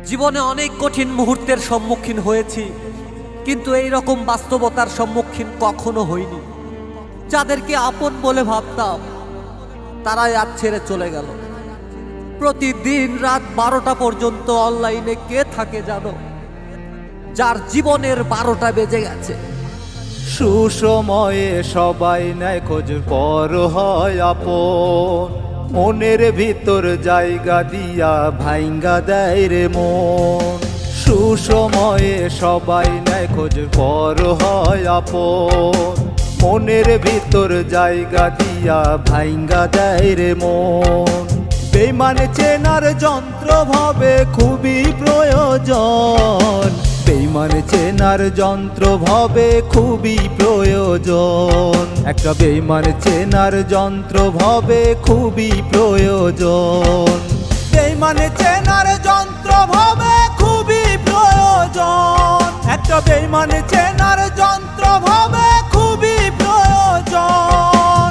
জীবনে অনেক কঠিন মুহূর্তের সম্মুখীন হয়েছি, কিন্তু এই রকম বাস্তবতার সম্মুখীন কখনো হইনি। যাদেরকে আপন বলে ভাবতাম তারাই আজ ছেড়ে চলে গেল। প্রতিদিন রাত 12টা পর্যন্ত অনলাইনে কে থাকে জানো? যার জীবনের 12টা বেজে গেছে। সুসময়ে সবাই নেয় খোঁজ, পর হয় আপন। মনের ভিতর জায়গা দিয়া ভাইঙ্গা দেয় রে মন। সুসময়ে সবাই নেয় খোঁজ, পর হয় আপন। মনের ভিতর জায়গা দিয়া ভাইঙ্গা দেয় রে মন। বেইমান চেনার যন্ত্র ভাবে খুবই প্রয়োজন। বেইমান চেনার যন্ত্র ভাবে খুবই প্রয়োজন। একটা বেইমান চেনার যন্ত্র ভাবে খুবই প্রয়োজন। বেইমান চেনার যন্ত্র ভাবে খুবই প্রয়োজন। একটা বেইমান চেনার যন্ত্র ভাবে খুবই প্রয়োজন।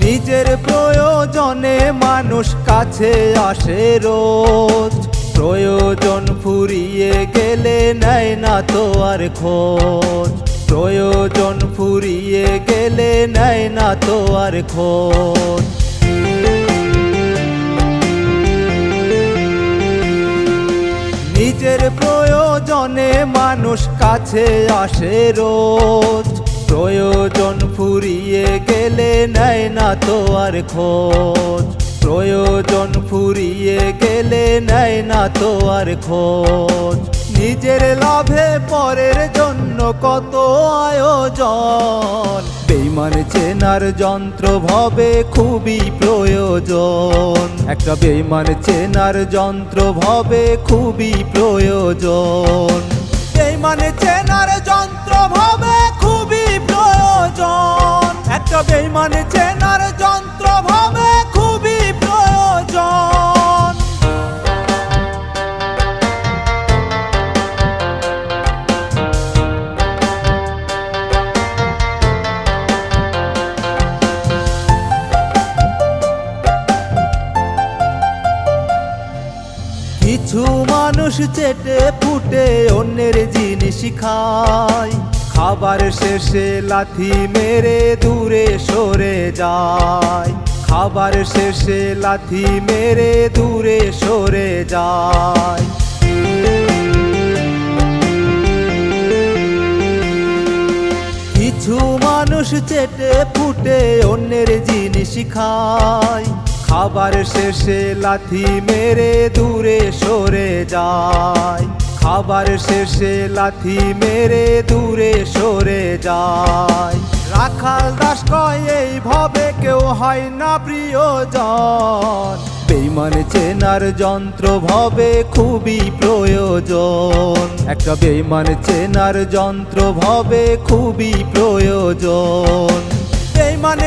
নিজের প্রয়োজনে মানুষ কাছে আসে রোজ। প্রয়োজন ফুরিয়ে গেলে নেয় না তো আর খোঁজ। প্রয়োজন ফুরিয়ে গেলে নেয় না তো আর খোঁজ। নিজের প্রয়োজনে মানুষ কাছে আসে রোজ। প্রয়োজন ফুরিয়ে গেলে নেয় না তো আর খোঁজ। প্রয়োজন ফুরিয়ে গেলে নেয় না তো আর খোঁজ। নিজের লাভে পরের জন্য কত আয়োজন। বেইমান চেনার যন্ত্র ভাবে খুবই প্রয়োজন। একটা বেইমান চেনার যন্ত্র ভাবে খুবই প্রয়োজন। বেইমান চেনার যন্ত্র ভাবে খুবই প্রয়োজন। একটা বেইমান চেনার যন্ত্র ভাবে খুবই প্রয়োজন। কিছু মানুষ চেটে ফুটে অন্যের জিনিস খায়। খাবার শেষে লাথি মেরে দূরে সরে যায়। খাবার শেষে লাথি মেরে দূরে সরে যায়। কিছু মানুষ চেটে ফুটে অন্যের জিনিস খায়। খাবার শেষে লাথি মেরে দূরে সরে যায়। খাবার শেষে লাথি মেরে দূরে সরে যায়। রাখাল দাস কয় এইভাবে কেউ হয় না প্রিয়জন। বেইমান চেনার যন্ত্র ভাবে খুবই প্রয়োজন। একটা বেইমান চেনার যন্ত্র ভাবে খুবই প্রয়োজন। বেইমান